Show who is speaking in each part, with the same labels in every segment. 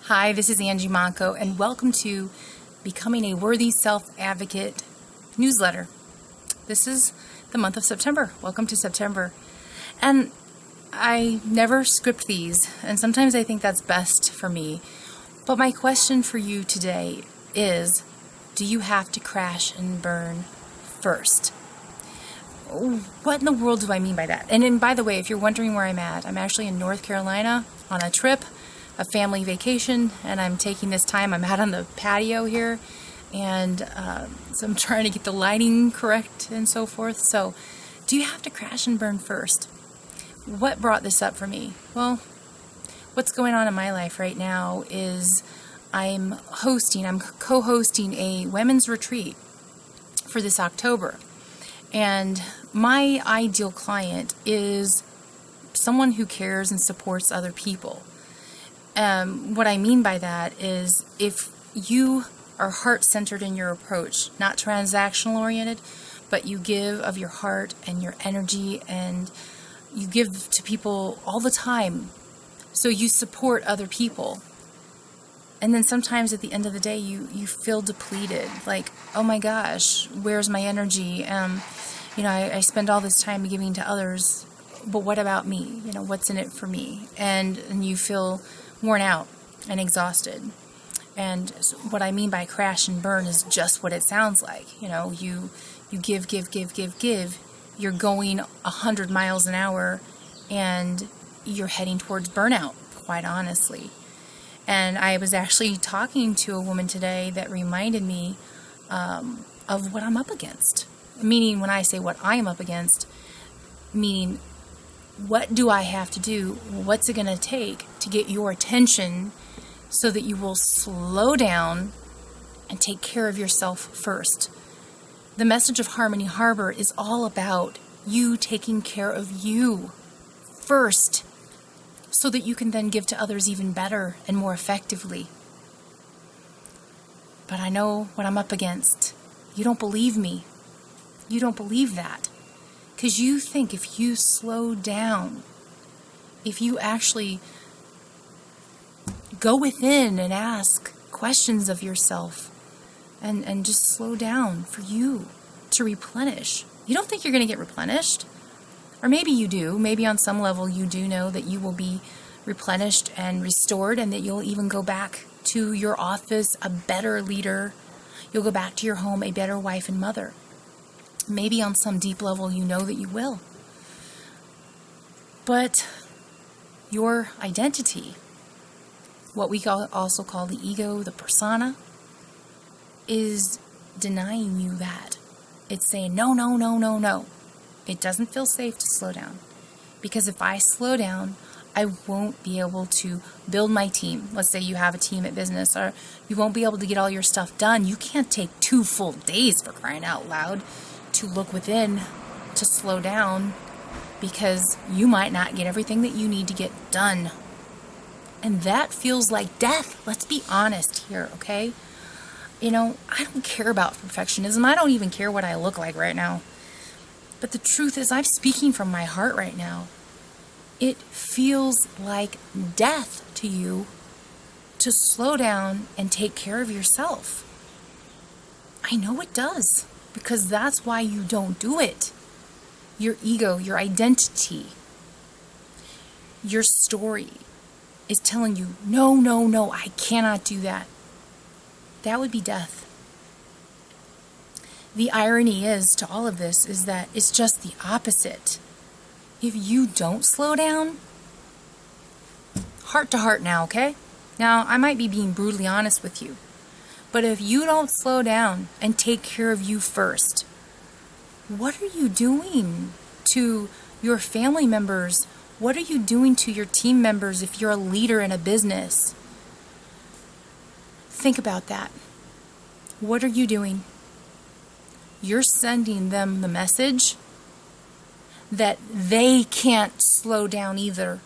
Speaker 1: Hi, this is Angie Monco, and welcome to Becoming a Worthy Self-Advocate newsletter. This is the month of September. Welcome to September. And I never script these, and sometimes I think that's best for me. But my question for you today is, do you have to crash and burn first? What in the world do I mean by that? And by the way, if you're wondering where I'm at, I'm actually in North Carolina on a trip, a family vacation, and I'm taking this time. I'm out on the patio here, and so I'm trying to get the lighting correct and so forth. So, do you have to crash and burn first? What brought this up for me? Well, what's going on in my life right now is I'm co-hosting a women's retreat for this October. And my ideal client is someone who cares and supports other people. What I mean by that is if you are heart-centered in your approach, not transactional-oriented, but you give of your heart and your energy, and you give to people all the time, so you support other people. And then sometimes at the end of the day, you feel depleted, like, oh my gosh, where's my energy? I spend all this time giving to others, but what about me? What's in it for me? And you feel worn out and exhausted. And what I mean by crash and burn is just what it sounds like. You give. You're going 100 miles an hour, and you're heading towards burnout, quite honestly. And I was actually talking to a woman today that reminded me of what I'm up against. Meaning, when I say what I am up against, meaning, what do I have to do? What's it going to take to get your attention so that you will slow down and take care of yourself first? The message of Harmony Harbor is all about you taking care of you first so that you can then give to others even better and more effectively. But I know what I'm up against. You don't believe me. You don't believe that. Because you think if you slow down, if you actually go within and ask questions of yourself and just slow down for you to replenish, you don't think you're going to get replenished. Or maybe you do. Maybe on some level you do know that you will be replenished and restored, and that you'll even go back to your office a better leader. You'll go back to your home a better wife and mother. Maybe on some deep level you know that you will. But your identity, what we also call the ego, the persona, is denying you that. It's saying, no. It doesn't feel safe to slow down. Because if I slow down, I won't be able to build my team. Let's say you have a team at business, or you won't be able to get all your stuff done. You can't take 2 full days, for crying out loud, to look within, to slow down, because you might not get everything that you need to get done. And that feels like death. Let's be honest here, okay? I don't care about perfectionism. I don't even care what I look like right now. But the truth is, I'm speaking from my heart right now. It feels like death to you to slow down and take care of yourself. I know it does. Because that's why you don't do it. Your ego, your identity, your story is telling you, no, I cannot do that. That would be death. The irony is to all of this is that it's just the opposite. If you don't slow down, heart to heart now, okay? Now, I might be being brutally honest with you. But if you don't slow down and take care of you first, what are you doing to your family members? What are you doing to your team members if you're a leader in a business? Think about that. What are you doing? You're sending them the message that they can't slow down either,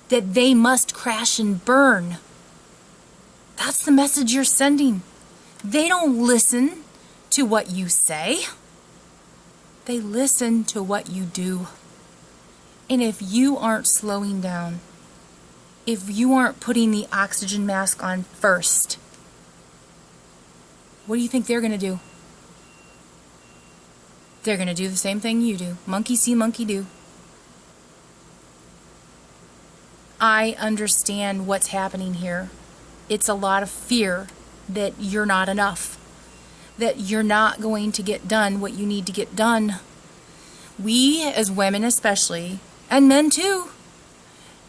Speaker 1: that they must crash and burn. That's the message you're sending. They don't listen to what you say. They listen to what you do. And if you aren't slowing down, if you aren't putting the oxygen mask on first? What do you think they're going to do? They're going to do the same thing you do. Monkey see, monkey do. I understand what's happening here. It's a lot of fear that you're not enough, that you're not going to get done what you need to get done. We, as women especially, and men too,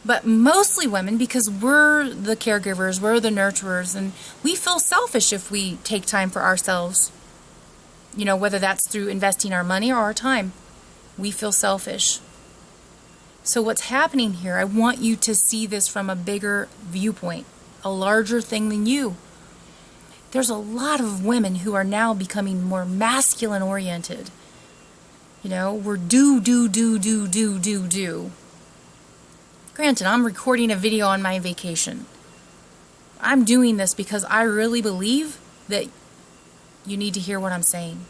Speaker 1: but mostly women, because we're the caregivers, we're the nurturers, and we feel selfish if we take time for ourselves. You know, whether that's through investing our money or our time, we feel selfish. So what's happening here, I want you to see this from a bigger viewpoint, a larger thing than you. There's a lot of women who are now becoming more masculine oriented. You know, we're do. Granted, I'm recording a video on my vacation. I'm doing this because I really believe that you need to hear what I'm saying.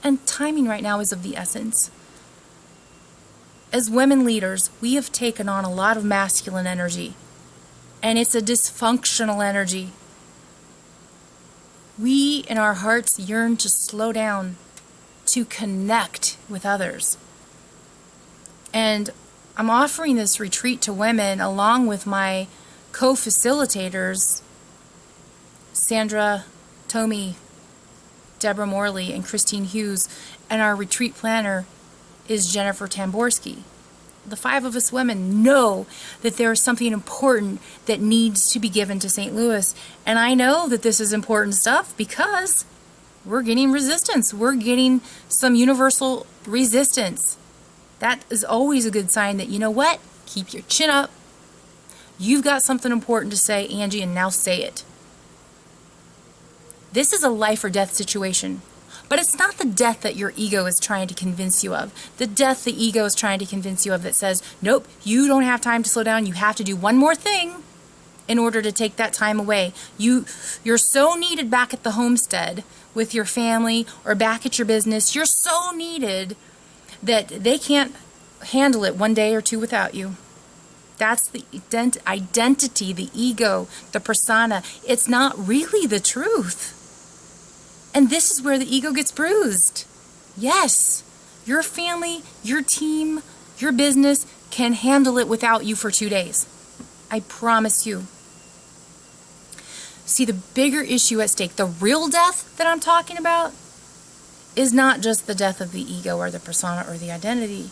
Speaker 1: And timing right now is of the essence. As women leaders, we have taken on a lot of masculine energy, and it's a dysfunctional energy. We, in our hearts, yearn to slow down, to connect with others. And I'm offering this retreat to women along with my co-facilitators, Sandra Tomey, Deborah Morley, and Christine Hughes, and our retreat planner is Jennifer Tamborski. The 5 of us women know that there is something important that needs to be given to St. Louis. And I know that this is important stuff because we're getting resistance. We're getting some universal resistance. That is always a good sign that, you know what? Keep your chin up. You've got something important to say, Angie, and now say it. This is a life or death situation. But it's not the death that your ego is trying to convince you of. The death the ego is trying to convince you of that says, nope, you don't have time to slow down. You have to do one more thing in order to take that time away. You're so needed back at the homestead with your family or back at your business. You're so needed that they can't handle it one day or two without you. That's the identity, the ego, the persona. It's not really the truth. And this is where the ego gets bruised. Yes, your family, your team, your business can handle it without you for 2 days. I promise you. See, the bigger issue at stake, the real death that I'm talking about, is not just the death of the ego or the persona or the identity.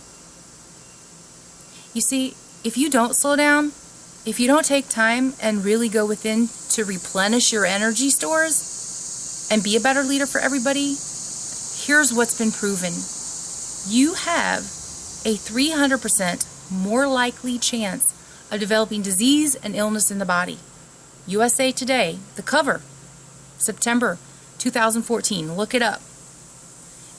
Speaker 1: You see, if you don't slow down, if you don't take time and really go within to replenish your energy stores, and be a better leader for everybody, here's what's been proven. You have a 300% more likely chance of developing disease and illness in the body. USA Today, the cover, September 2014, look it up.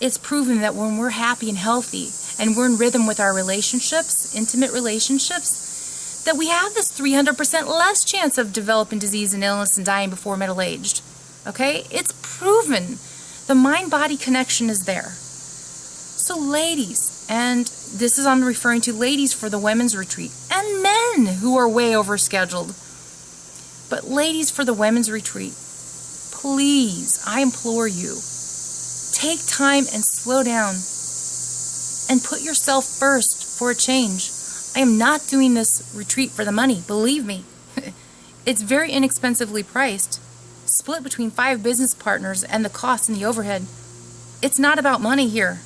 Speaker 1: It's proven that when we're happy and healthy and we're in rhythm with our relationships, intimate relationships, that we have this 300% less chance of developing disease and illness and dying before middle-aged. Okay? It's proven. The mind-body connection is there. So ladies, and this is I'm referring to ladies for the women's retreat, and men who are way overscheduled. But ladies for the women's retreat, please, I implore you, take time and slow down and put yourself first for a change. I am not doing this retreat for the money, believe me. It's very inexpensively priced. Split between 5 business partners and the cost and the overhead. It's not about money here.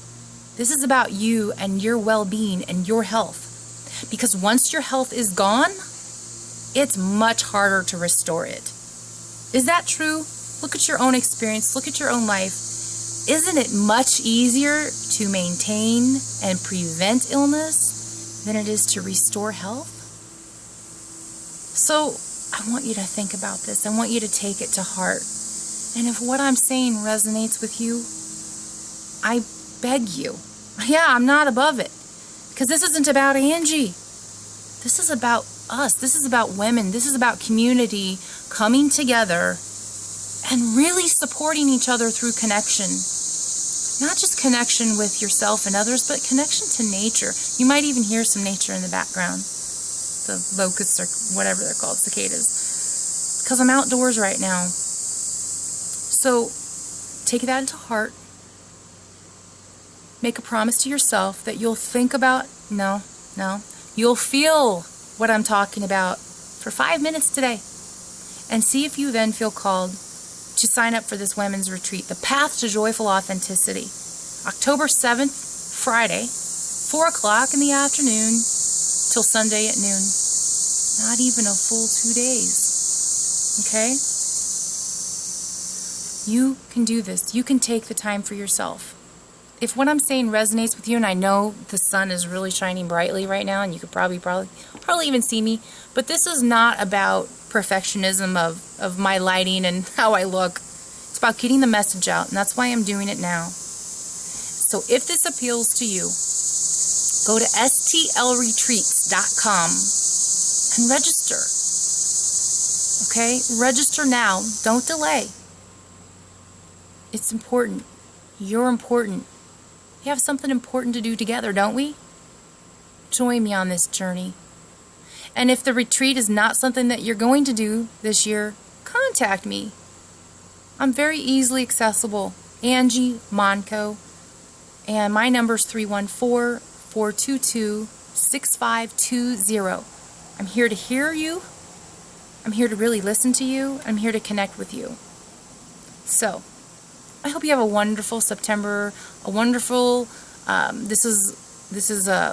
Speaker 1: This is about you and your well-being and your health. Because once your health is gone, it's much harder to restore it. Is that true? Look at your own experience. Look at your own life. Isn't it much easier to maintain and prevent illness than it is to restore health? So, I want you to think about this. I want you to take it to heart. And if what I'm saying resonates with you, I beg you. Yeah, I'm not above it. Because this isn't about Angie. This is about us. This is about women. This is about community coming together and really supporting each other through connection. Not just connection with yourself and others, but connection to nature. You might even hear some nature in the background. the locusts or whatever they're called, cicadas, because I'm outdoors right now. So take that to heart. Make a promise to yourself that you'll think about, you'll feel what I'm talking about for 5 minutes today, and see if you then feel called to sign up for this women's retreat, The Path to Joyful Authenticity, October 7th, Friday, 4 o'clock in the afternoon till Sunday at noon. Not even a full 2 days. Okay? You can do this. You can take the time for yourself. If what I'm saying resonates with you, and I know the sun is really shining brightly right now, and you could probably even see me, but this is not about perfectionism of my lighting and how I look. It's about getting the message out, and that's why I'm doing it now. So if this appeals to you, go to stlretreats.com and register. Okay? Register now. Don't delay. It's important. You're important. We have something important to do together, don't we? Join me on this journey. And if the retreat is not something that you're going to do this year, contact me. I'm very easily accessible. Angie Monco. And my number is 314-422-6520. I'm here to hear you. I'm here to really listen to you. I'm here to connect with you. So, I hope you have a wonderful September, a wonderful, this is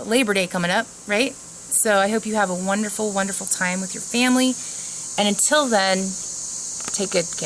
Speaker 1: Labor Day coming up, right? So I hope you have a wonderful, wonderful time with your family. And until then, take good care.